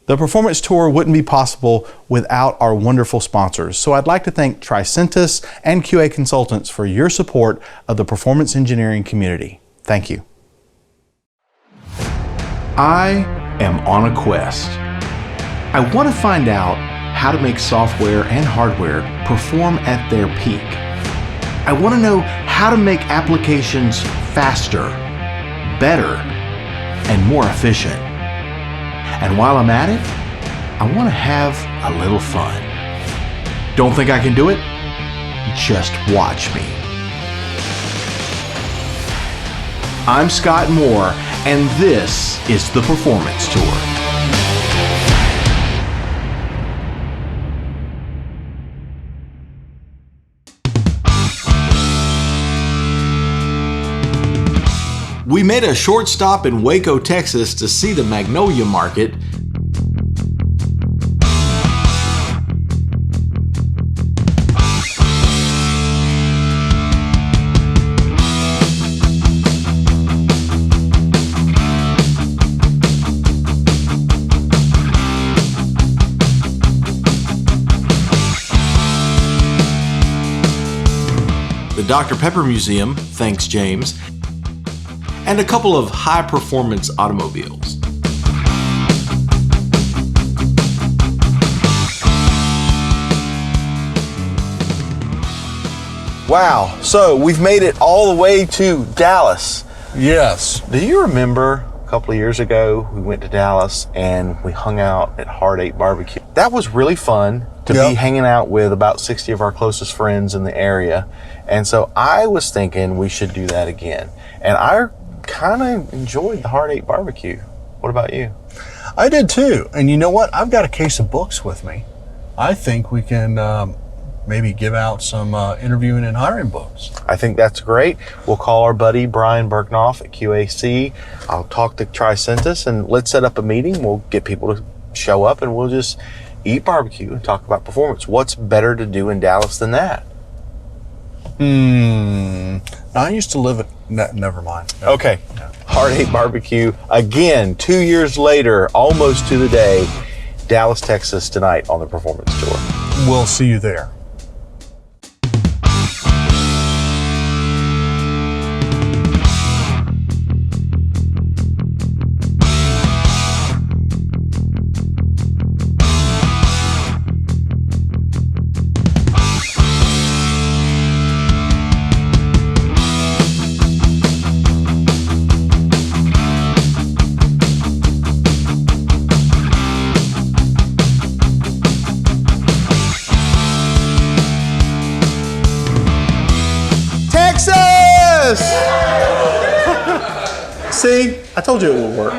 The Performance Tour wouldn't be possible without our wonderful sponsors. So I'd like to thank Tricentis and QA Consultants for your support of the performance engineering community. Thank you. I am on a quest. I want to find out how to make software and hardware perform at their peak. I want to know how to make applications faster, better, and more efficient. And while I'm at it, I want to have a little fun. Don't think I can do it? Just watch me. I'm Scott Moore, and this is the Performance Tour. We made a short stop in Waco, Texas to see the Magnolia Market. The Dr. Pepper Museum, thanks James, and a couple of high-performance automobiles. Wow, so we've made it all the way to Dallas. Yes. Do you remember a couple of years ago, we went to Dallas and we hung out at Heart 8 Barbecue? That was really fun to be hanging out with about 60 of our closest friends in the area. And so I was thinking we should do that again. And I kind of enjoyed the Heart 8 Barbecue. What about you? I did too. And you know what? I've got a case of books with me. I think we can maybe give out some interviewing and hiring books. I think that's great. We'll call our buddy Brian Berknoff at QAC. I'll talk to Tricentis and let's set up a meeting. We'll get people to show up and we'll just eat barbecue and talk about performance. What's better to do in Dallas than that? I used to live at, never mind. Okay. Heart 8 Barbecue, again, 2 years later, almost to the day, Dallas, Texas tonight on the Performance Tour. We'll see you there. See, I told you it would work.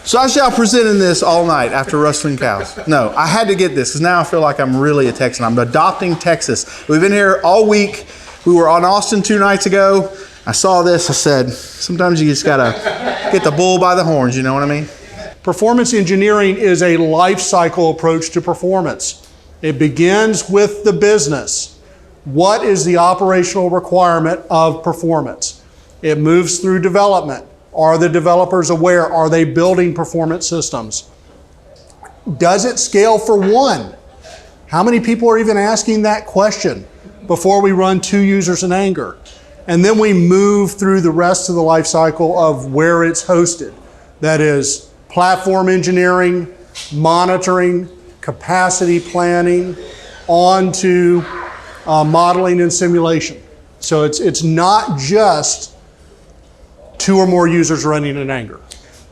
So I shall present in this all night after rustling cows. No, I had to get this because now I feel like I'm really a Texan. I'm adopting Texas. We've been here all week. We were on Austin 2 nights ago. I saw this. I said, sometimes you just gotta get the bull by the horns. You know what I mean? Performance engineering is a life cycle approach to performance. It begins with the business. What is the operational requirement of performance? It moves through development. Are the developers aware? Are they building performance systems? Does it scale for one? How many people are even asking that question before we run 2 users in anger? And then we move through the rest of the life cycle of where it's hosted. That is platform engineering, monitoring, capacity planning, on to modeling and simulation. So it's not just 2 or more users running in anger.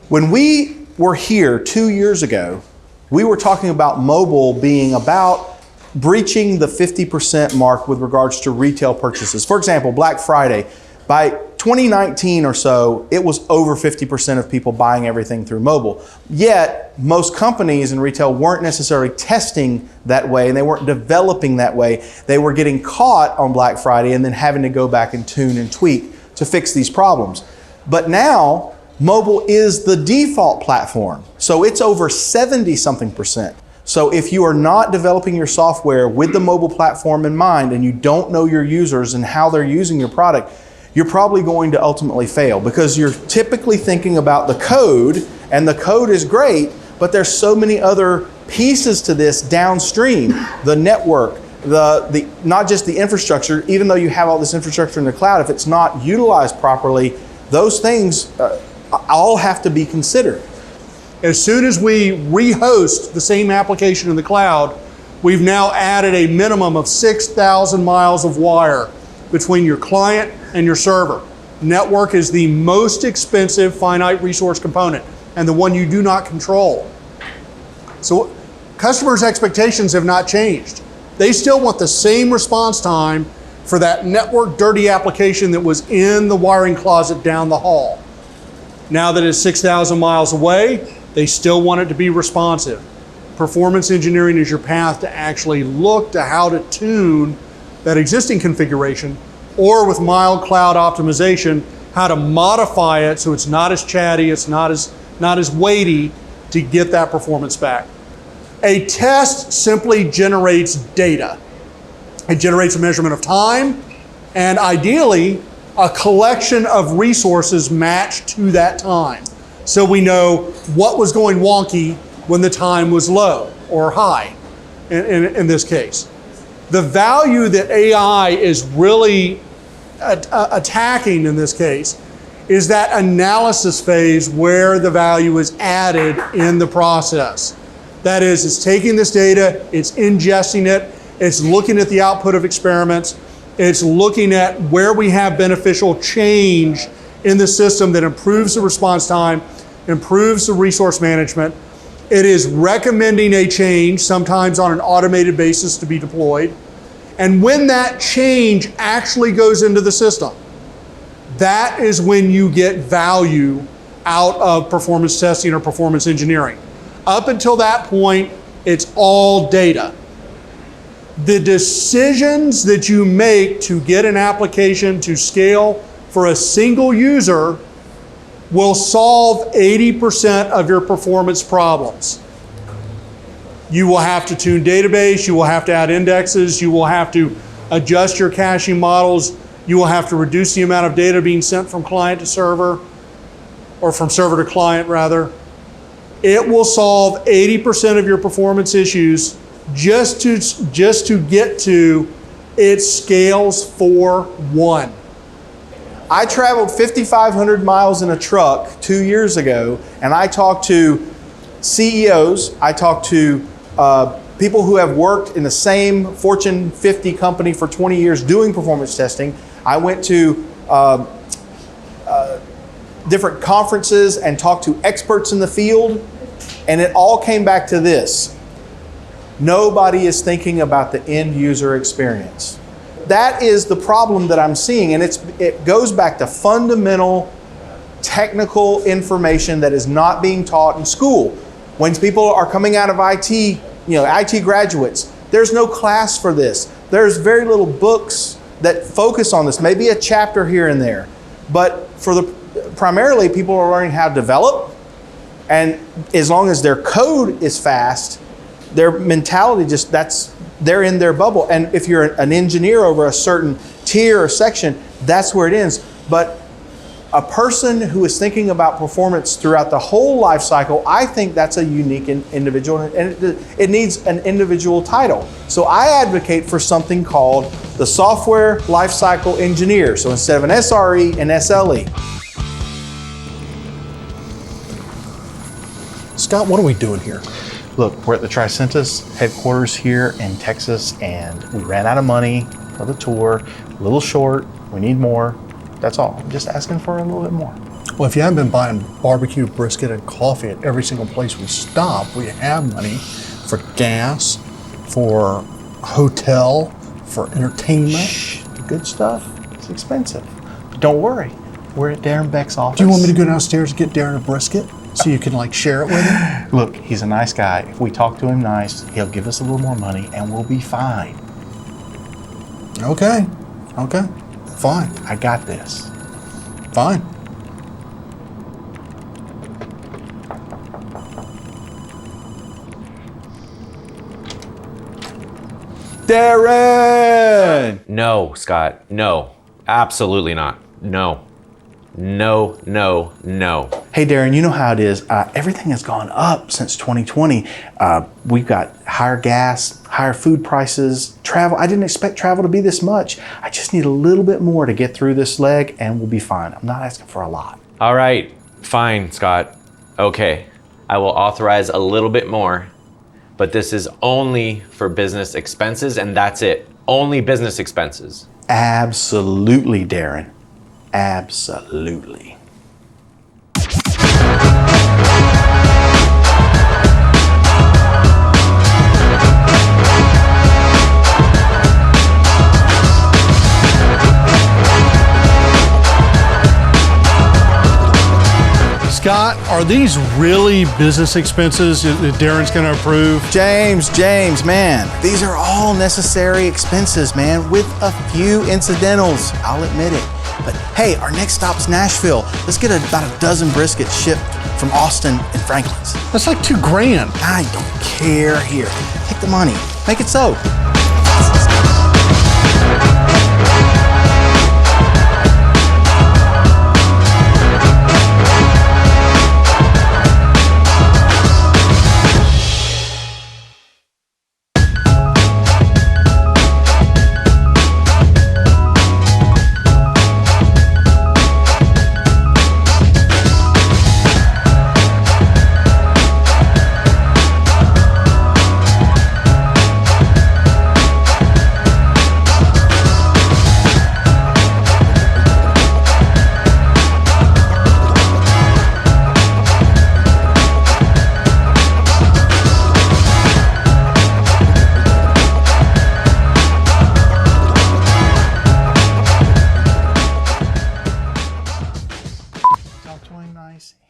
When we were here 2 years ago, we were talking about mobile being about breaching the 50% mark with regards to retail purchases. For example, Black Friday, by 2019 or so, it was over 50% of people buying everything through mobile. Yet, most companies in retail weren't necessarily testing that way and they weren't developing that way. They were getting caught on Black Friday and then having to go back and tune and tweak to fix these problems. But now, mobile is the default platform. So it's over 70-something%. So if you are not developing your software with the mobile platform in mind and you don't know your users and how they're using your product, you're probably going to ultimately fail because you're typically thinking about the code, and the code is great, but there's so many other pieces to this downstream. The network, the not just the infrastructure, even though you have all this infrastructure in the cloud, if it's not utilized properly, those things all have to be considered. As soon as we rehost the same application in the cloud, we've now added a minimum of 6,000 miles of wire between your client and your server. Network is the most expensive finite resource component and the one you do not control. So customers' expectations have not changed. They still want the same response time for that network dirty application that was in the wiring closet down the hall. Now that it's 6,000 miles away, they still want it to be responsive. Performance engineering is your path to actually look to how to tune that existing configuration, or with mild cloud optimization, how to modify it so it's not as chatty, it's not as weighty to get that performance back. A test simply generates data. It generates a measurement of time and ideally a collection of resources matched to that time. So we know what was going wonky when the time was low or high in this case. The value that AI is really attacking in this case is that analysis phase where the value is added in the process. That is, it's taking this data, it's ingesting it, it's looking at the output of experiments, it's looking at where we have beneficial change in the system that improves the response time, improves the resource management. It is recommending a change, sometimes on an automated basis to be deployed. And when that change actually goes into the system, that is when you get value out of performance testing or performance engineering. Up until that point, it's all data. The decisions that you make to get an application to scale for a single user will solve 80% of your performance problems. You will have to tune database, you will have to add indexes, you will have to adjust your caching models, you will have to reduce the amount of data being sent from client to server, or from server to client rather. It will solve 80% of your performance issues just to get to it scales for one. I traveled 5,500 miles in a truck 2 years ago, and I talked to CEOs, I talked to people who have worked in the same Fortune 50 company for 20 years doing performance testing. I went to different conferences and talked to experts in the field, and it all came back to this. Nobody is thinking about the end user experience. That is the problem that I'm seeing, and it goes back to fundamental technical information that is not being taught in school. When people are coming out of IT, IT graduates, there's no class for this. There's very little books that focus on this, maybe a chapter here and there. But primarily people are learning how to develop, and as long as their code is fast, their mentality they're in their bubble. And if you're an engineer over a certain tier or section, that's where it ends. But a person who is thinking about performance throughout the whole life cycle, I think that's a unique individual, and it needs an individual title. So I advocate for something called the Software Lifecycle Engineer. So instead of an SRE, an SLE. Scott, what are we doing here? Look, we're at the Tricentis headquarters here in Texas, and we ran out of money for the tour. A little short, we need more. That's all. I'm just asking for a little bit more. Well, if you haven't been buying barbecue, brisket, and coffee at every single place we stop, we have money for gas, for hotel, for entertainment. Shh, the good stuff is expensive. But don't worry, we're at Darren Beck's office. Do you want me to go downstairs and get Darren a brisket so you can share it with him? Look, he's a nice guy. If we talk to him nice, he'll give us a little more money and we'll be fine. Okay, fine. I got this. Fine. Darren! No, Scott. No. Absolutely not. No. No, no, no. Hey, Darren, you know how it is. Everything has gone up since 2020. We've got higher gas, higher food prices, travel. I didn't expect travel to be this much. I just need a little bit more to get through this leg and we'll be fine. I'm not asking for a lot. All right, fine, Scott. Okay, I will authorize a little bit more, but this is only for business expenses and that's it. Only business expenses. Absolutely, Darren. Absolutely. Scott, are these really business expenses that Darren's going to approve? James, man, these are all necessary expenses, man, with a few incidentals. I'll admit it. But hey, our next stop's Nashville. Let's get about a dozen briskets shipped from Austin and Franklin's. That's like $2,000. I don't care. Here, take the money. Make it so.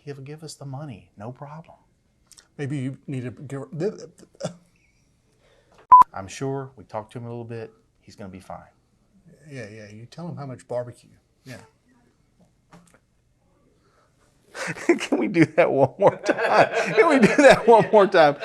He'll give us the money, no problem. Maybe you need to give. I'm sure we talked to him a little bit. He's going to be fine. Yeah. You tell him how much barbecue. Yeah. Can we do that one more time? Can we do that one more time?